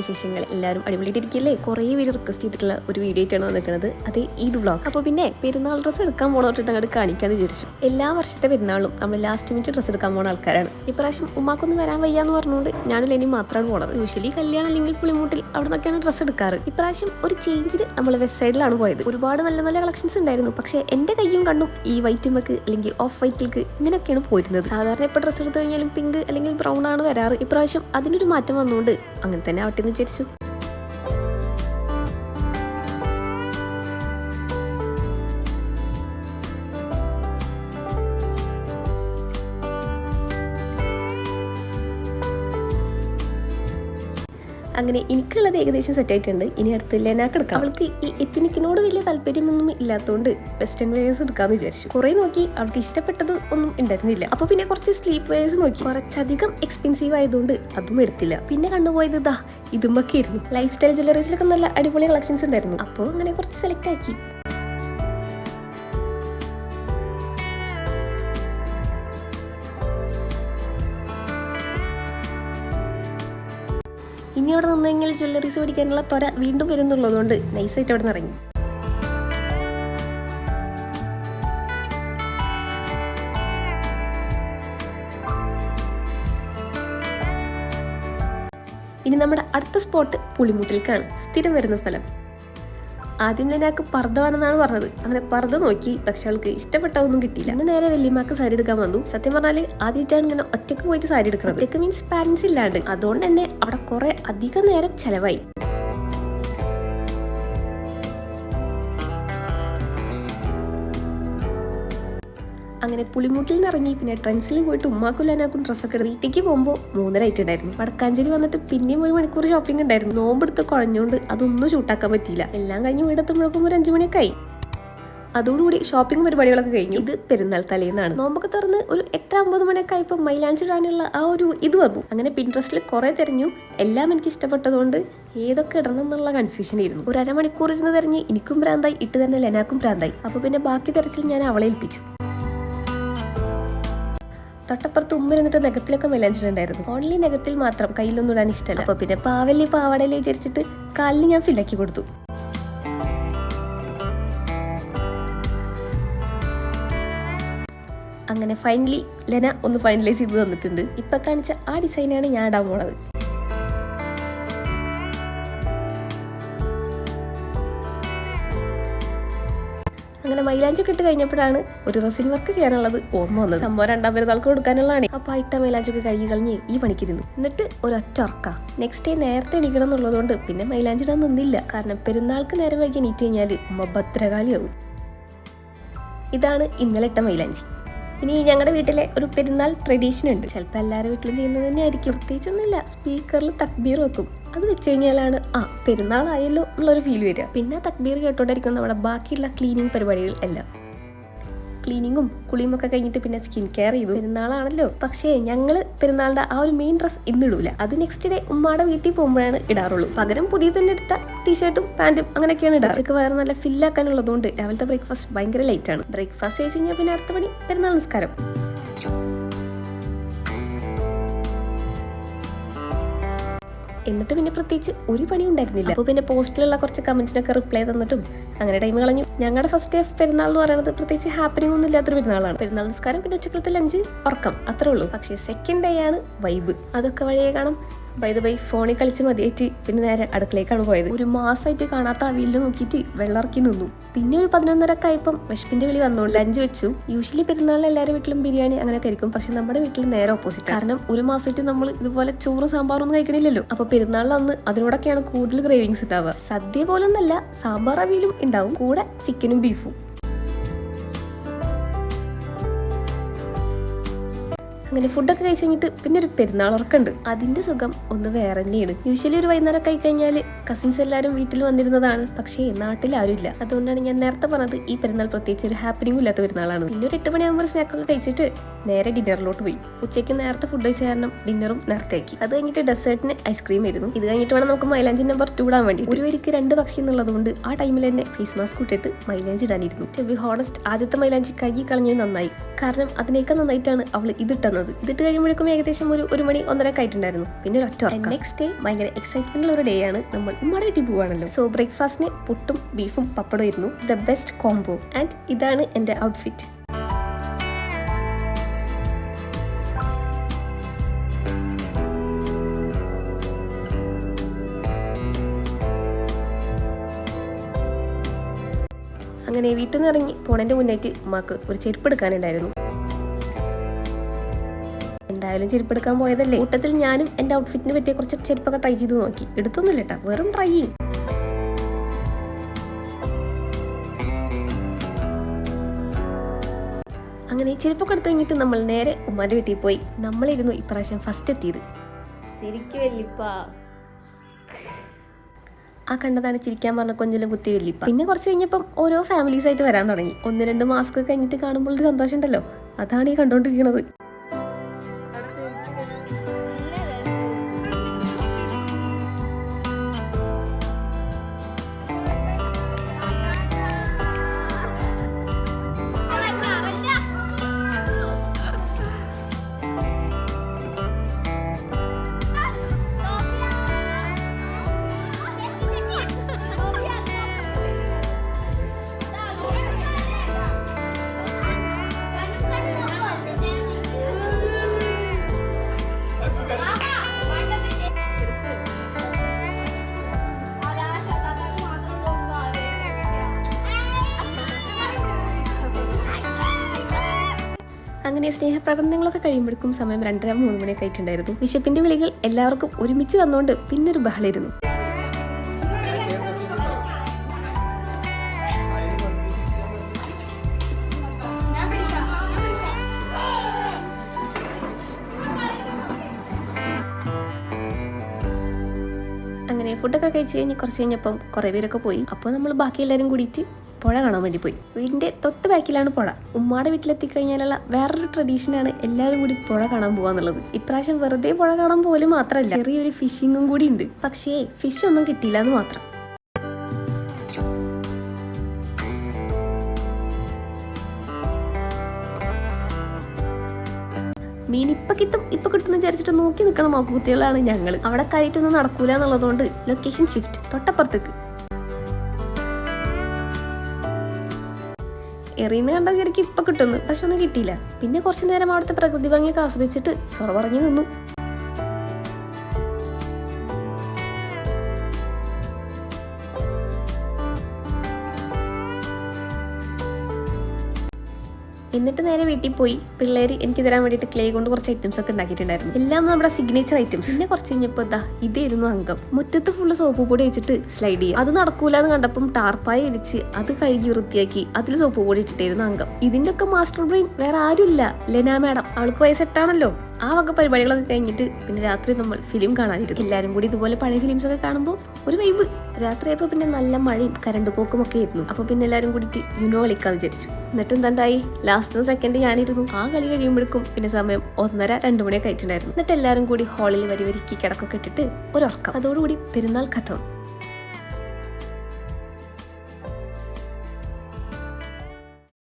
വിശേഷങ്ങൾ? എല്ലാവരും അടിപൊളിയായിട്ടിരിക്കില്ലേ? കുറേ പേര് റിക്വസ്റ്റ് ചെയ്തിട്ടുള്ള ഒരു വീഡിയോ ആയിട്ടാണ് വന്നിരിക്കുന്നത്. അത് ഈദ് വ്ളോഗ്. അപ്പോൾ പിന്നെ പെരുന്നാൾ ഡ്രസ്സ് എടുക്കാൻ പോകണോട്ടിട്ട് അങ്ങോട്ട് കാണിക്കാന്ന് വിചാരിച്ചു. എല്ലാ വർഷത്തെ പെരുന്നാളും നമ്മൾ ലാസ്റ്റ് മിനിറ്റ് ഡ്രസ്സ് എടുക്കാൻ പോകുന്ന ആൾക്കാരാണ്. ഇപ്രാവശ്യം ഉമ്മാക്കൊന്നും വരാൻ വയ്യാന്ന് പറഞ്ഞുകൊണ്ട് ഞാനും ലെനി മാത്രമാണ് പോണത്. യൂഷ്വലി കല്യാണം അല്ലെങ്കിൽ പുളിമൂട്ടിൽ അവിടെ നിന്നൊക്കെയാണ് ഡ്രസ്സ് എടുക്കാറ്. ഇപ്രാവശ്യം ഒരു ചേഞ്ചിന് നമ്മൾ വെസ്റ്റ് സൈഡിലാണ് പോയത്. ഒരുപാട് നല്ല നല്ല കളക്ഷൻസ് ഉണ്ടായിരുന്നു. പക്ഷേ എന്റെ കയ്യും കണ്ണും ഈ വൈറ്റ് മക്ക് അല്ലെങ്കിൽ ഓഫ് വൈറ്റിലേക്ക് ഇങ്ങനെയൊക്കെയാണ് പോയിരുന്നത്. സാധാരണ ഇപ്പോൾ ഡ്രസ്സ് എടുത്തു കഴിഞ്ഞാലും പിങ്ക് അല്ലെങ്കിൽ ബ്രൗൺ ആണ് വരാറ്. ഇപ്രാവശ്യം അതിനൊരു മാറ്റം വന്നുകൊണ്ട് അങ്ങനെ തന്നെ ആവട്ടെ എന്ന് വിചാരിച്ചു. അങ്ങനെ എനിക്കുള്ളത് ഏകദേശം സെറ്റ് ആയിട്ടുണ്ട്. ഇനി അടുത്ത് ലെനാക്ക് എടുക്കാം. അവൾക്ക് ഈ എത്തിനിക്കിനോട് വലിയ താല്പര്യമൊന്നും ഇല്ലാത്തതുകൊണ്ട് വെസ്റ്റേൺ വെയേഴ്സ് എടുക്കാന്ന് വിചാരിച്ചു. കുറെ നോക്കി, അവൾക്ക് ഇഷ്ടപ്പെട്ടത് ഒന്നും ഉണ്ടായിരുന്നില്ല. അപ്പൊ പിന്നെ കുറച്ച് സ്ലീപ്പ് വെയേഴ്സ് നോക്കി. കുറച്ചധികം എക്സ്പെൻസീവ് ആയതുകൊണ്ട് അതും എടുത്തില്ല. പിന്നെ കണ്ടുപോയത് ഇതുമൊക്കെ ആയിരുന്നു. ലൈഫ് സ്റ്റൈൽ ജ്വല്ലറീസിലൊക്കെ നല്ല അടിപൊളി കളക്ഷൻസ് ഉണ്ടായിരുന്നു. അപ്പോൾ അങ്ങനെ കുറച്ച് സെലക്ട് ആക്കി. ഇനി അവിടെ നിന്ന് കഴിഞ്ഞാൽ ജ്വല്ലറീസ് പഠിക്കാനുള്ള ത്വര വീണ്ടും വരുന്നുള്ളതുകൊണ്ട് നൈസായിട്ട് അവിടെ നിന്ന് ഇറങ്ങി. ഇനി നമ്മുടെ അടുത്ത സ്പോട്ട് പുളിമുട്ടിലേക്കാണ്, സ്ഥിരം വരുന്ന സ്ഥലം. ആദ്യം ലെനാക്ക് പർദ്ദ വേണമെന്നാണ് പറഞ്ഞത്. അങ്ങനെ പർദ്ദ നോക്കി, പക്ഷെ അവൾക്ക് ഇഷ്ടപ്പെട്ടതൊന്നും കിട്ടിയില്ല. പിന്നെ നേരെ വല്യമ്മക്ക് സാരി എടുക്കാൻ വന്നു. സത്യം പറഞ്ഞാല് ആദ്യമായിട്ടാണ് ഇങ്ങനെ ഒറ്റക്ക് പോയിട്ട് സാരി എടുക്കുന്നത്. ഒറ്റക്ക് മീൻസ് പാരന്റ്സ് ഇല്ലാണ്ട്. അതുകൊണ്ട് തന്നെ അവിടെ കുറെ അധികം നേരം ചെലവായി. അങ്ങനെ പുളിമുട്ടിൽ നിന്ന് ഇറങ്ങി പിന്നെ ട്രെൻഡ്സിൽ പോയിട്ട് ഉമ്മാക്കും ലെനാക്കും ഡ്രസ്സൊക്കെ എടുത്ത് വീട്ടിലേക്ക് പോകുമ്പോൾ 3:30 ആയിട്ടുണ്ടായിരുന്നു. വടക്കാഞ്ചേരി വന്നിട്ട് പിന്നെയും 1 മണിക്കൂർ ഷോപ്പിംഗ് ഉണ്ടായിരുന്നു. നോമ്പെടുത്ത് കുഴഞ്ഞുകൊണ്ട് അതൊന്നും ഷൂട്ടാക്കാൻ പറ്റിയില്ല. എല്ലാം കഴിഞ്ഞ് വീടെത്തുമ്പോഴേക്കും ഒരു 5 മണിയൊക്കെ ആയി. അതോടുകൂടി ഷോപ്പിംഗ് പരിപാടികളൊക്കെ കഴിഞ്ഞു. ഇത് പെരുന്നാൾ തലേന്നാണ്. നോമ്പൊക്കെ തുറന്ന് ഒരു 8-9 മണിയൊക്കെ ആയപ്പോൾ മൈലാഞ്ചി ഇടാനുള്ള ആ ഒരു ഇത് വന്നു. അങ്ങനെ പിൻട്രസ്റ്റിൽ കുറെ തിരഞ്ഞു. എല്ലാം എനിക്ക് ഇഷ്ടപ്പെട്ടതുകൊണ്ട് ഏതൊക്കെ ഇടണം എന്നുള്ള കൺഫ്യൂഷൻ ആയിരുന്നു. ഒരു 1/2 മണിക്കൂർ ഇരുന്ന് തിരഞ്ഞ് എനിക്കും ഭ്രാന്തായി, ഇട്ട് തന്നെ ലെനാക്കും ഭ്രാന്തായി. അപ്പൊ പിന്നെ ബാക്കി തിരച്ചിൽ ഞാൻ അവളെ ഏൽപ്പിച്ചു. തൊട്ടപ്പുറത്ത് ഉമ്മ എന്നിട്ട് നഖത്തിലൊക്കെ മെലാഞ്ചിട്ടുണ്ടായിരുന്നു. ഓൺലി നഖത്തിൽ മാത്രം, കയ്യിലൊന്നും ഇടാൻ ഇഷ്ടമല്ല. അപ്പൊ പിന്നെ പാവല്ലേ പാവാടല്ലേ വിചാരിച്ചിട്ട് കാലിന് ഞാൻ ഫില്ലാക്കി കൊടുത്തു. അങ്ങനെ ഫൈനലി ലെന ഒന്ന് ഫൈനലൈസ് ചെയ്ത് തന്നിട്ടുണ്ട്. ഇപ്പൊ കാണിച്ച ആ ഡിസൈനാണ് ഞാൻ ഇടാൻ പോണത്. അങ്ങനെ മൈലാഞ്ചൊക്കെ ഇട്ട് കഴിഞ്ഞപ്പോഴാണ് ഒരു റെസിൻ വർക്ക് ചെയ്യാനുള്ളത് ഓർമ്മ വന്നത്. സംഭവം 2ാം പെരുന്നാൾക്ക് കൊടുക്കാനുള്ളതാണ്. അപ്പൊ ഇട്ട മൈലാഞ്ചൊക്കെ കഴുകി കളഞ്ഞ് ഈ പണിക്കിരുന്നു. എന്നിട്ട് ഒരൊറ്റ ഉറക്ക. നെക്സ്റ്റ് ഡേ നേരത്തെ എണീക്കണം എന്നുള്ളതുകൊണ്ട് പിന്നെ മൈലാഞ്ചിടാൻ നിന്നില്ല. കാരണം പെരുന്നാൾക്ക് നേരം വൈകി എണീറ്റ് കഴിഞ്ഞാൽ ഉമ്മ ഭദ്രകാളിയാവും. ഇതാണ് ഇന്നലെ ഇട്ട മൈലാഞ്ചി. ഇനി ഞങ്ങളുടെ വീട്ടിലെ ഒരു പെരുന്നാൾ ട്രഡീഷൻ ഉണ്ട്. ചിലപ്പോൾ എല്ലാവരും വീട്ടിലും ചെയ്യുന്നത് തന്നെ ആയിരിക്കും. പ്രത്യേകിച്ചൊന്നുമില്ല, സ്പീക്കറിൽ തക്ബീർ വെക്കും. അത് വെച്ച് കഴിഞ്ഞാലാണ് പെരുന്നാളായല്ലോ എന്നുള്ളൊരു ഫീൽ വരിക. പിന്നെ തക്ബീർ കേട്ടോണ്ടായിരിക്കും നമ്മുടെ ബാക്കിയുള്ള ക്ലീനിങ് പരിപാടികൾ എല്ലാം. ക്ലീനിങ്ങും കുളിയും ഒക്കെ കഴിഞ്ഞിട്ട് പിന്നെ സ്കിൻ കെയർ ചെയ്തു. പെരുന്നാളാണല്ലോ. പക്ഷേ ഞങ്ങള് പെരുന്നാളിന്റെ ആ ഒരു മെയിൻ ഡ്രസ് ഇന്ന് ഇടൂല. അത് നെക്സ്റ്റ് ഡേ ഉമ്മാടെ വീട്ടിൽ പോകുമ്പോഴാണ് ഇടാറുള്ളൂ. പകരം പുതിയ തന്നെ എടുത്ത ടീഷർട്ടും പാന്റും അങ്ങനെയൊക്കെയാണ് ഇടാറ്. ഉച്ചക്ക് വയറ് നല്ല ഫില്ലാക്കാനുള്ളതുകൊണ്ട് രാവിലത്തെ ബ്രേക്ക്ഫാസ്റ്റ് ഭയങ്കര ലൈറ്റ് ആണ്. ബ്രേക്ക്ഫാസ്റ്റ് കഴിച്ച് കഴിഞ്ഞാൽ പിന്നെ അടുത്ത പണി പെരുന്നാൾ നിസ്കാരം. എന്നിട്ട് പിന്നെ പ്രത്യേകിച്ച് ഒരു പണി ഉണ്ടായിരുന്നില്ല. അപ്പോൾ പിന്നെ പോസ്റ്റിലുള്ള കുറച്ച് കമന്റ്സിനൊക്കെ റിപ്ലൈ തന്നിട്ടും അങ്ങനെ ടൈം കളഞ്ഞു. ഞങ്ങളുടെ ഫസ്റ്റ് ഡേ പെരുന്നാൾ എന്ന് പറയുന്നത് പ്രത്യേകിച്ച് ഹാപ്പനിങ് ഒന്നും ഇല്ലാത്തൊരു പെരുന്നാളാണ്. പെരുന്നാൾ നിസ്കാരം പിന്നെ ഉച്ചക്കലത്തെ ലഞ്ച്, ഉറക്കം, അത്രേ ഉള്ളൂ. പക്ഷേ സെക്കൻഡ് ഡേ ആണ് വൈബ്. അതൊക്കെ വഴിയെ കാണാം. ബൈ ഫോണിൽ കളിച്ച് മതിയായിട്ട് പിന്നെ നേരെ അടുക്കളേക്കാണ് പോയത്. ഒരു മാസമായിട്ട് കാണാത്ത ആ വീട്ടിൽ നോക്കിയിട്ട് വെള്ളറക്കി നിന്നു. പിന്നെ ഒരു 11:30 ആയപ്പം വിശപ്പിന്റെ വിളി വന്നോണ്ട് ലഞ്ച് വെച്ചു. യൂഷ്വലി പെരുന്നാളിൽ എല്ലാവരുടെ വീട്ടിലും ബിരിയാണി അങ്ങനെയൊക്കെ ആയിരിക്കും. പക്ഷെ നമ്മുടെ വീട്ടിൽ നേരെ ഓപ്പോസിറ്റ്. കാരണം ഒരു മാസമായിട്ട് നമ്മൾ ഇതുപോലെ ചോറ് സാമ്പാറൊന്നും കഴിക്കണില്ലല്ലോ. അപ്പൊ പെരുന്നാളിൽ അന്ന് അതിനോടൊക്കെയാണ് കൂടുതൽ ക്രേവിങ്സ് ഉണ്ടാവുക. സദ്യ പോലൊന്നല്ല, സാമ്പാർ അവിയലും ഉണ്ടാവും, കൂടെ ചിക്കനും ബീഫും. അങ്ങനെ ഫുഡൊക്കെ കഴിച്ച് കഴിഞ്ഞിട്ട് പിന്നെ ഒരു പെരുന്നാൾ ഉറക്കുണ്ട്. അതിന്റെ സുഖം ഒന്ന് വേറെ തന്നെയാണ്. യൂഷ്വലി ഒരു വൈകുന്നേരം കഴിഞ്ഞാൽ കസിൻസ് എല്ലാവരും വീട്ടിൽ വന്നിരുന്നതാണ്. പക്ഷേ നാട്ടിൽ ആരും ഇല്ല. അതുകൊണ്ടാണ് ഞാൻ നേരത്തെ പറഞ്ഞത് ഈ പെരുന്നാൾ പ്രത്യേകിച്ച് ഒരു ഹാപ്പനിങ്ങും ഇല്ലാത്ത പെരുന്നാളാണ്. പിന്നെ ഒരു 8 മണിയാകുമ്പോൾ സ്നാക്കൊക്കെ കഴിച്ചിട്ട് നേരെ ഡിന്നറിലോട്ട് പോയി. ഉച്ചയ്ക്ക് നേരത്തെ ഫുഡ് കഴിച്ച കാരണം ഡിന്നറും നേരത്തെ ആക്കി. അത് കഴിഞ്ഞിട്ട് ഡെസേർട്ടിന് ഐസ്ക്രീം ആയിരുന്നു. ഇത് കഴിഞ്ഞിട്ട് വേണം നമുക്ക് മൈലാഞ്ചി നമ്പർ 2 ഇടാൻ വേണ്ടി. ഒരു വരിക്ക് 2 പക്ഷി എന്നുള്ളതുകൊണ്ട് ആ ടൈമിൽ തന്നെ ഫേസ് മാസ്ക് ഇട്ടിട്ട് മൈലാഞ്ചി ഇടാനിരുന്നു. ടു ബി ഹോണസ്റ്റ്, ആദ്യത്തെ മൈലാഞ്ചി കഴുകി കളഞ്ഞത് നന്നായി. കാരണം അതിനേക്കാൾ നന്നായിട്ടാണ് അവൾ ഇതിട്ടുന്നത്. ഇതിട്ട് കഴിയുമ്പോഴേക്കും ഏകദേശം ഒരു മണി 1:30 ആയിട്ടുണ്ടായിരുന്നു. പിന്നെ ഒരു ഒറ്റ. നെക്സ്റ്റ് ഡേ ഭയങ്കര എക്സൈറ്റ്മെന്റ് ഉള്ള ഒരു ഡേ ആണ്. നമ്മൾ ഉമ്മയുടെ വീട്ടിൽ പോവാണല്ലോ. സോ ബ്രേക്ക്ഫാസ്റ്റിന് പുട്ടും ബീഫും പപ്പടം ആയിരുന്നു ദ ബെസ്റ്റ് കോംബോ. ആൻഡ് ഇതാണ് എന്റെ ഔട്ട്ഫിറ്റ്. അങ്ങനെ വീട്ടിൽ നിന്ന് ഇറങ്ങി പോണതിന്റെ മുന്നായിട്ട് ഉമ്മാക്ക് ഒരു ചെരുപ്പ് എടുക്കാനുണ്ടായിരുന്നു. എന്തായാലും ചെരുപ്പെടുക്കാൻ പോയതല്ലേ, കൂട്ടത്തിൽ ഞാനും എന്റെ ഔട്ട്ഫിറ്റിന് പറ്റിയ കുറച്ച് ചെരുപ്പൊക്കെ ട്രൈ ചെയ്ത് നോക്കി. എടുത്തൊന്നുമില്ല കേട്ടോ, വെറും ട്രൈയിങ്. അങ്ങനെ ചെരുപ്പൊക്കെ എടുത്തു കഴിഞ്ഞിട്ട് നമ്മൾ നേരെ ഉമ്മാന്റെ വീട്ടിൽ പോയി. നമ്മളിരുന്നു ഇപ്രാവശ്യം ഫസ്റ്റ് എത്തിയത്. ആ കണ്ടതാണ് ചിരിക്കാൻ പറഞ്ഞ കൊഞ്ചലും കുത്തി വെല്ലിപ്പ. പിന്നെ കുറച്ച് കഴിഞ്ഞപ്പം ഓരോ ഫാമിലീസ് ആയിട്ട് വരാൻ തുടങ്ങി. 1-2 മാസ്ക് കഴിഞ്ഞിട്ട് കാണുമ്പോൾ ഒരു സന്തോഷം ഉണ്ടല്ലോ, അതാണ് ഈ കണ്ടോണ്ടിരിക്കുന്നത്. അങ്ങനെ സ്നേഹപ്രകടനങ്ങളൊക്കെ കഴിയുമ്പോഴേക്കും സമയം 2:30-3 മണിയൊക്കെ ആയിട്ടുണ്ടായിരുന്നു. വിശപ്പിന്റെ വിളികൾ എല്ലാവർക്കും ഒരുമിച്ച് വന്നുകൊണ്ട് പിന്നൊരു ബഹളായിരുന്നു. അങ്ങനെ ഫുഡൊക്കെ കഴിച്ച് കഴിഞ്ഞ് കുറച്ച് കഴിഞ്ഞപ്പം കുറേ പേരൊക്കെ പോയി. അപ്പോൾ നമ്മൾ ബാക്കി എല്ലാവരും കൂടിയിട്ട് പുഴ കാണാൻ വേണ്ടി പോയി. വീടിന്റെ തൊട്ട് ബാക്കിലാണ് പുഴ. ഉമ്മാടെ വീട്ടിലെത്തിക്കഴിഞ്ഞാലുള്ള വേറൊരു ട്രഡീഷനാണ് എല്ലാവരും കൂടി പുഴ കാണാൻ പോവാന്നുള്ളത്. ഇപ്രാവശ്യം വെറുതെ പുഴ കാണാൻ പോലും മാത്രമല്ല, ചെറിയൊരു ഫിഷിങ്ങും കൂടി ഉണ്ട്. പക്ഷേ ഫിഷ് ഒന്നും കിട്ടിയില്ല എന്ന് മാത്രം. മീൻ ഇപ്പൊ കിട്ടും വിചാരിച്ചിട്ട് നോക്കി നിൽക്കണ നോക്കുകുത്തികളാണ് ഞങ്ങൾ. അവിടെ കയറ്റൊന്നും നടക്കൂല എന്നുള്ളതുകൊണ്ട് ലൊക്കേഷൻ ഷിഫ്റ്റ് തൊട്ടപ്പുറത്തേക്ക്. എറിയുന്ന കണ്ട ഇടയ്ക്ക് ഇപ്പൊ കിട്ടുന്നു, പക്ഷെ ഒന്നും കിട്ടിയില്ല. പിന്നെ കുറച്ചു നേരം അവിടുത്തെ പ്രകൃതി ഭംഗിയൊക്കെ ആസ്വദിച്ചിട്ട് സൊറ പറഞ്ഞു നിന്നു. എന്നിട്ട് നേരെ വീട്ടിൽ പോയി പിള്ളേര് എനിക്ക് തരാൻ വേണ്ടിയിട്ട് ക്ലേ കൊണ്ട് കുറച്ച് ഐറ്റംസ് ഒക്കെ ഉണ്ടാക്കിയിട്ടുണ്ടായിരുന്നു. എല്ലാം നമ്മുടെ സിഗ്നേച്ചർ ഐറ്റംസ്. പിന്നെ കുറച്ച് കഴിഞ്ഞപ്പോൾ ഇതായിരുന്നു അംഗം. മുറ്റത്ത് ഫുള്ള് സോപ്പ് പൊടി വെച്ചിട്ട് സ്ലൈഡ് ചെയ്യുക. അത് നടക്കൂല എന്ന് കണ്ടപ്പം ടാർപ്പായി വിരിച്ച് അത് കഴുകി വൃത്തിയാക്കി അതിൽ സോപ്പ് പൊടി ഇട്ടിട്ടായിരുന്നു അംഗം. ഇതിന്റെ ഒക്കെ മാസ്റ്റർ ബ്രെയിൻ വേറെ ആരുമില്ല, ലെന മാഡം. അവൾക്ക് വയസ്സെട്ടാണല്ലോ. ആ വക പരിപാടികളൊക്കെ കഴിഞ്ഞിട്ട് പിന്നെ രാത്രി നമ്മൾ ഫിലിം കാണാനിരുന്നു. എല്ലാവരും കൂടി ഇതുപോലെ പഴയ ഫിലിംസ് ഒക്കെ കാണുമ്പോൾ ഒരു വൈബ്. രാത്രിയപ്പോൾ പിന്നെ നല്ല മഴയും കരണ്ട് പോക്കും ഒക്കെ ആയിരുന്നു. അപ്പോൾ പിന്നെ എല്ലാവരും കൂടിയിട്ട് യുനോ കളിക്കാൻ വിചാരിച്ചു. എന്നിട്ട് എന്താണ്ടായി, ലാസ്റ്റ് സെക്കൻഡ് ഞാനിരുന്നു. ആ കളി കഴിയുമ്പോഴേക്കും പിന്നെ സമയം 1:30-2 മണിയൊക്കെ ആയിട്ടുണ്ടായിരുന്നു. എന്നിട്ട് എല്ലാവരും കൂടി ഹാളിൽ വരിക്ക് കിടക്കൊക്കെ ഇട്ടിട്ട് ഒരു ഉറക്കം. അതോടുകൂടി പെരുന്നാൾ കഥം.